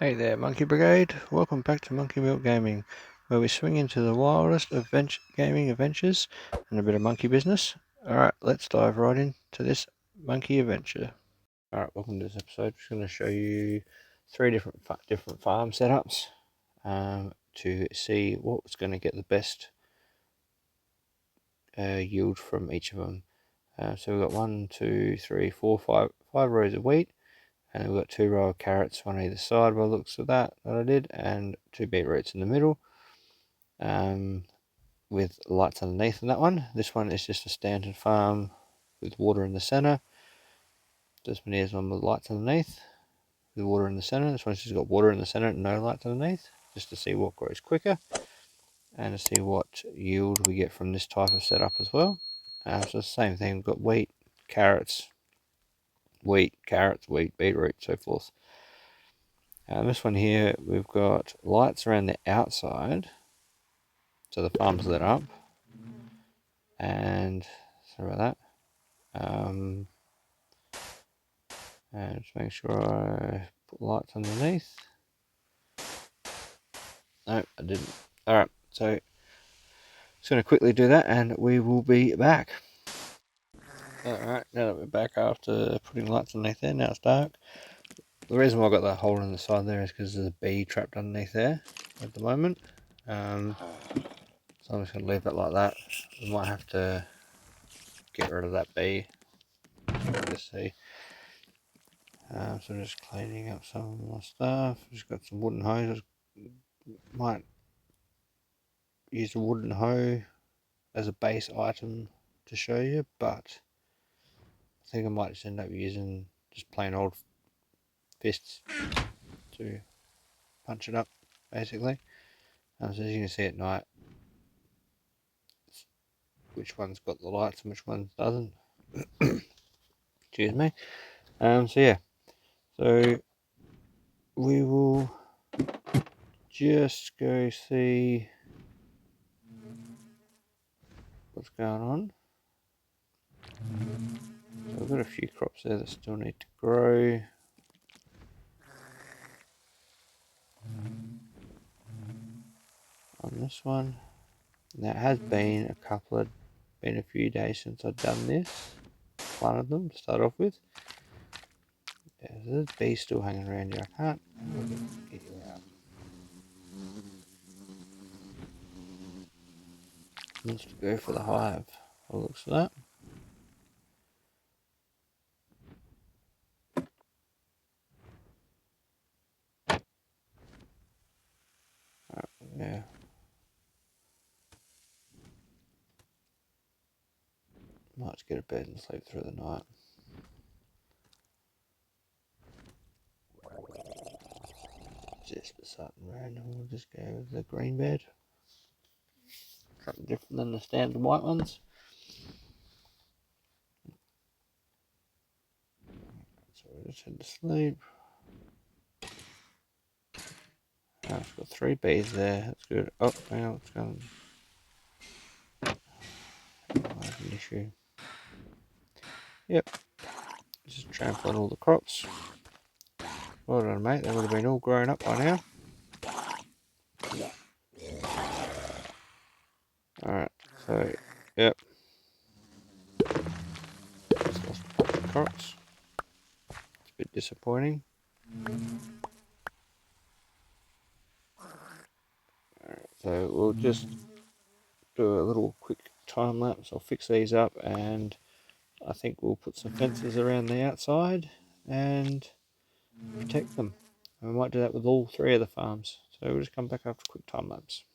Hey there, Monkey Brigade. Welcome back to Monkey Milk Gaming, where we swing into the wildest gaming adventures and a bit of monkey business. Alright, let's dive right into this monkey adventure. Alright, welcome to this episode. I'm just going to show you three different farm setups to see what's going to get the best yield from each of them. So we've got 5 rows of wheat. And we've got 2 rows of carrots, one either side by the looks of that I did, and 2 beetroots in the middle, with lights underneath in that one. This one is just a standard farm with water in the centre. This one is one with lights underneath, with water in the centre. This one's just got water in the centre and no lights underneath, just to see what grows quicker, and to see what yield we get from this type of setup as well. So it's the same thing, we've got wheat, carrots, beetroot, so forth. This one here, we've got lights around the outside, so the farm's lit up, and sorry about that. And just make sure I put lights underneath. No, I didn't. Alright, so just going to quickly do that and we will be back. Alright, now that we're back after putting lights underneath there, now it's dark. The reason why I got that hole in the side there is because there's a bee trapped underneath there at the moment. So I'm just going to leave it like that. We might have to get rid of that bee. Just see. So I'm just cleaning up some of my stuff. Just got some wooden hoses. Might use a wooden hoe as a base item to show you, but I think I might just end up using just plain old fists to punch it up, basically. So as you can see at night, which one's got the lights and which one doesn't. Excuse me. So yeah, so we will just go see what's going on. So I've got a few crops there that still need to grow. On this one, now it has been a few days since I've done this. Planted them to start off with. Yeah, there's bees still hanging around here. I can't get you out. Wants to go for the hive. By the looks of that. Yeah. Might just get a bed and sleep through the night. Just something random. We'll just go with the green bed. Something different than the standard white ones. So we'll just head to sleep. I've got 3 bees there. That's good. Oh, hang on, it's going. I have an issue. Yep. Just trampling all the crops. Well done, mate. They would have been all grown up by now. Alright, so, yep. Just lost a couple of crops. It's a bit disappointing. Alright, so we'll just do a little quick time lapse. I'll fix these up, and I think we'll put some fences around the outside and protect them. And we might do that with all 3 of the farms. So we'll just come back after a quick time lapse.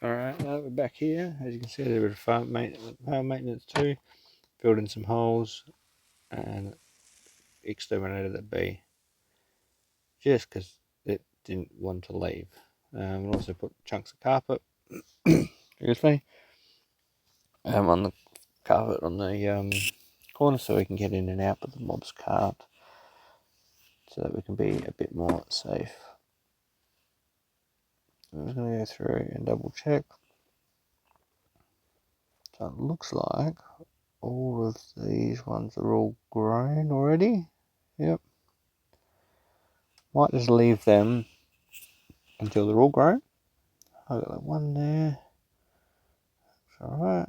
Alright, now that we're back here, as you can see, there's a bit of farm maintenance too. Filled in some holes and exterminated that bee just because it didn't want to leave. And also put chunks of carpet, excuse me, on the carpet on the corner so we can get in and out, but the mobs can't, so that we can be a bit more safe. I'm just going to go through and double check. So it looks like all of these ones are all grown already. Yep. Might just leave them until they're all grown. I've got that one there. It's alright.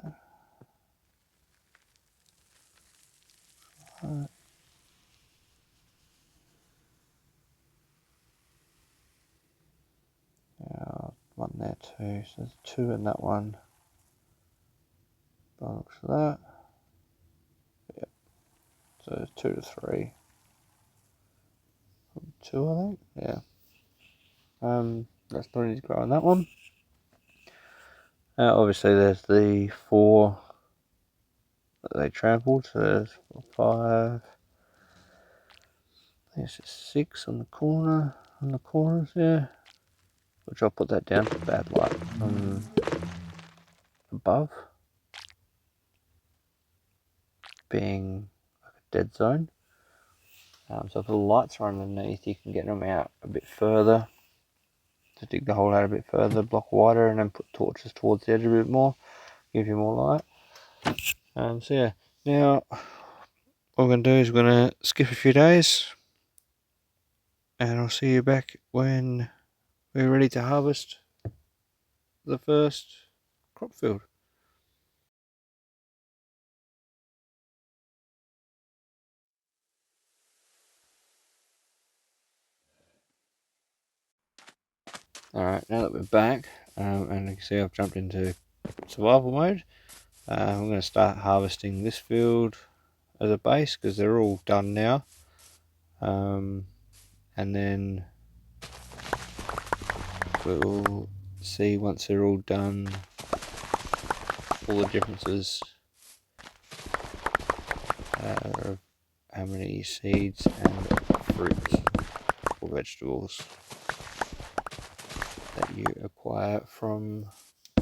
One there too. So there's 2 in that one. By the looks of that. Yep. So there's 2 to 3. 2, I think. Yeah. That's not easy to grow on that one. Obviously there's the 4 that they trampled. So there's 5. I think it's 6 on the corners there. Which I'll put that down for bad light from above, being like a dead zone. So if the lights are underneath, you can get them out a bit further, to dig the hole out a bit further, block wider, and then put torches towards the edge a bit more, give you more light. So yeah, now what we're going to do is we're going to skip a few days, and I'll see you back when we're ready to harvest the first crop field. Alright, now that we're back, and you can see I've jumped into survival mode, I'm going to start harvesting this field as a base because they're all done now, and then we'll see once they're all done all the differences of how many seeds and fruits or vegetables that you acquire from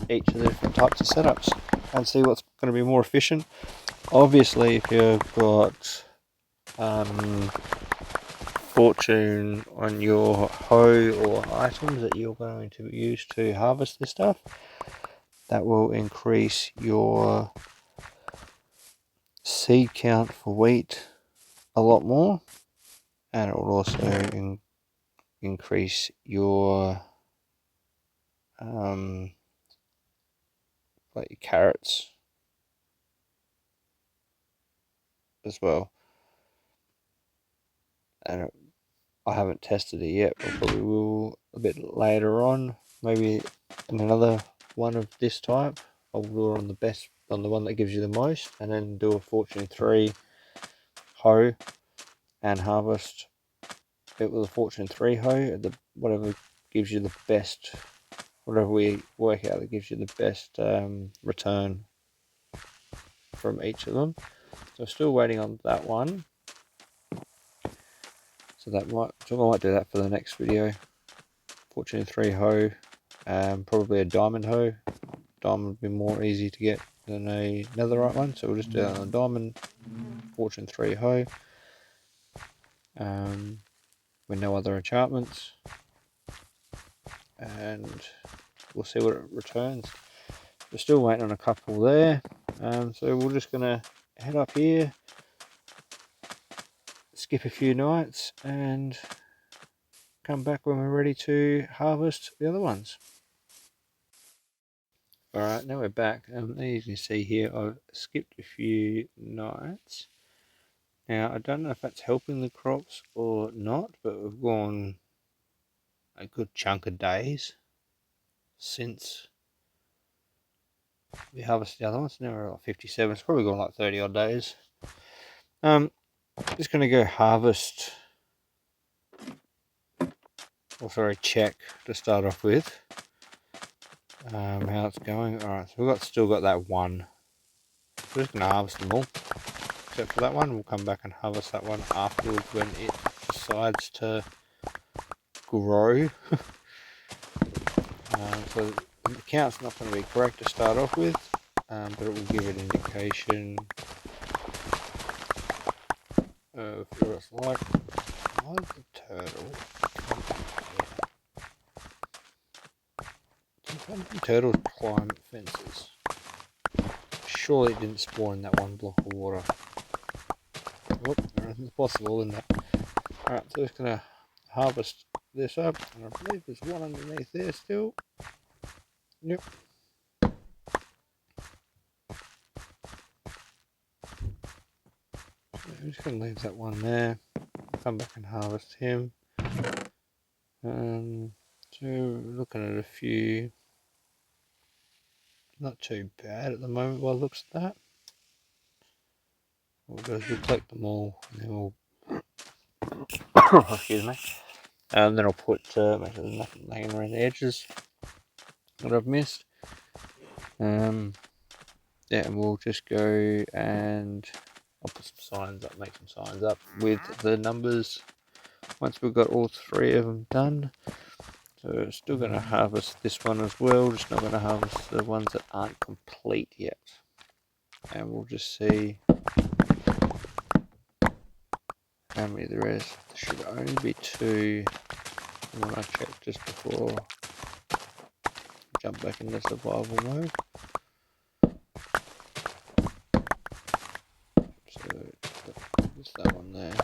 each of the different types of setups, and see what's going to be more efficient. Obviously, if you've got fortune on your hoe or items that you're going to use to harvest this stuff, that will increase your seed count for wheat a lot more, and it will also increase your like your carrots as well. And I haven't tested it yet, but probably will a bit later on, maybe in another one of this type. I'll do it on the one that gives you the most, and then do a Fortune 3 hoe and harvest it with a Fortune 3 hoe, whatever gives you the best, whatever we work out that gives you the best return from each of them. So still waiting on that one. So I might do that for the next video. Fortune 3 hoe, probably a diamond hoe. Diamond would be more easy to get than a netherite one, so we'll just do that on a diamond Fortune 3 hoe, with no other enchantments, and we'll see what it returns. We're still waiting on a couple there, so we're just going to head up here, skip a few nights, and come back when we're ready to harvest the other ones. Alright, now we're back. As you can see here, I've skipped a few nights. Now, I don't know if that's helping the crops or not, but we've gone a good chunk of days since we harvested the other ones. Now we're at 57. It's probably gone like 30 odd days. Just going to go harvest, or sorry, check to start off with. how it's going. Alright, so we've still got that one. We're just going to harvest them all, except for that one. We'll come back and harvest that one afterwards when it decides to grow. So the count's not going to be correct to start off with, but it will give an indication of what it's like. Why is the turtle? Sometimes the turtles climb fences. Surely it didn't spawn in that one block of water. Oh, everything's possible in that. Alright, so just gonna harvest this up, and I believe there's one underneath there still. Yep. So I'm just gonna leave that one there. Come back and harvest him. So looking at a few, not too bad at the moment by the looks of that. We'll go collect them all, and then we'll excuse me. And then I'll put make sure there's nothing laying around the edges that I've missed. Yeah, and we'll just go and I'll put some signs up, make some signs up with the numbers once we've got all three of them done. So still going to harvest this one as well, just not going to harvest the ones that aren't complete yet. And we'll just see how many there is. There should only be 2. And when I check just before I jump back into survival mode. So just that one there.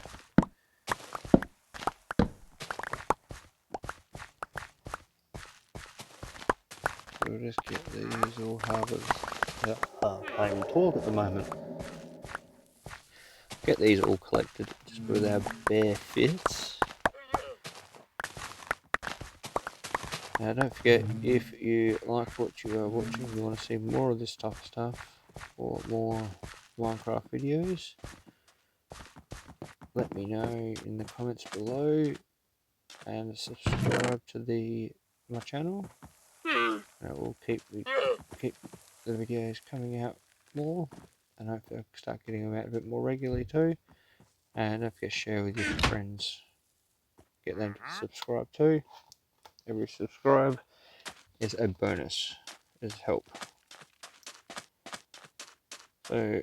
So we'll just get these all harvested. I can't even talk at the moment. Get these all collected just with our bare fists. Now don't forget, if you like what you are watching, you want to see more of this type of stuff or more Minecraft videos, let me know in the comments below and subscribe to my channel. And it will keep the videos coming out more, and hopefully I'll start getting them out a bit more regularly too. And don't forget to share with your friends, get them to subscribe too. Every subscribe is a bonus, is help. So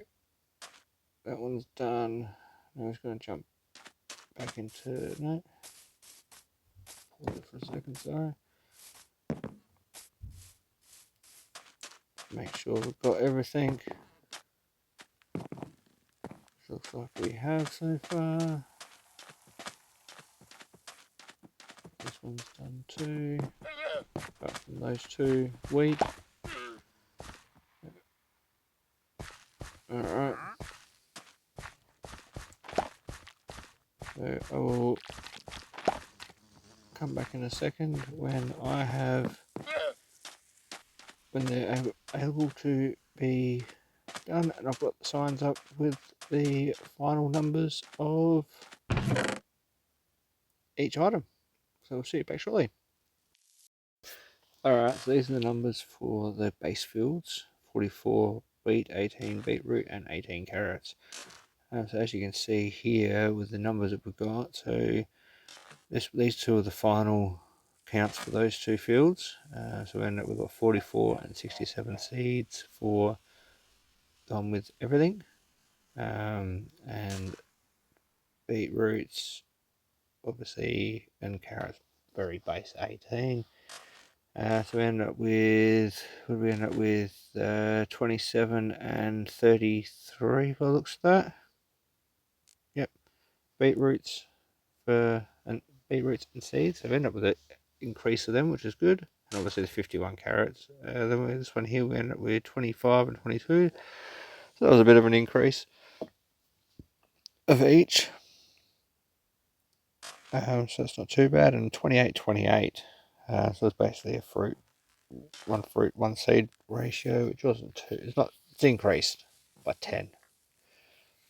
that one's done. Now I'm just going to jump back into no. Pause it for a second, sorry. Make sure we've got everything. Looks like we have so far. This one's done too. Apart from those 2 wheat. Alright. So I will come back in a second when they're able to be done, and I've got the signs up with the final numbers of each item. So we'll see you back shortly. Alright, so these are the numbers for the base fields: 44 wheat, 18 beetroot, and 18 carrots. So as you can see here with the numbers that we've got, so these 2 are the final counts for those 2 fields. So we've got 44 and 67 seeds for done with everything, and beetroots obviously, and carrots very base 18. So we end up with, what do we end up with, 27 and 33 by the looks of that. Yep, beetroots and seeds. So we end up with an increase of them, which is good. And obviously the 51 carrots. Then with this one here, we end up with 25 and 22. So that was a bit of an increase of each. So it's not too bad. And 28. So it's basically a fruit, one seed ratio, which wasn't too, it's increased by 10.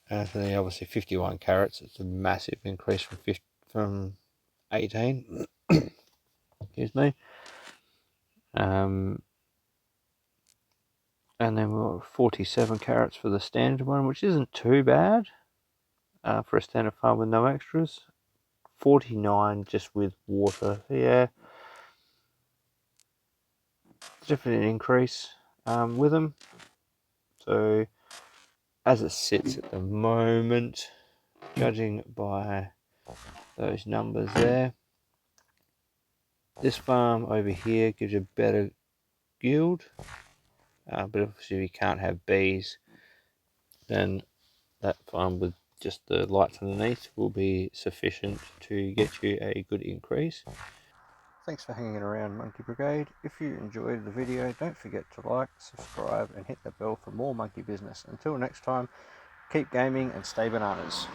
So then obviously 51 carrots, it's a massive increase from 18. Excuse me. And then we've got 47 carats for the standard one, which isn't too bad for a standard farm with no extras. 49 just with water. Yeah, definitely an increase with them. So as it sits at the moment, judging by those numbers there, this farm over here gives you better yield, but obviously if you can't have bees, then that farm with just the lights underneath will be sufficient to get you a good increase. Thanks for hanging around, Monkey Brigade. If you enjoyed the video, don't forget to like, subscribe and hit that bell for more monkey business. Until next time, keep gaming and stay bananas.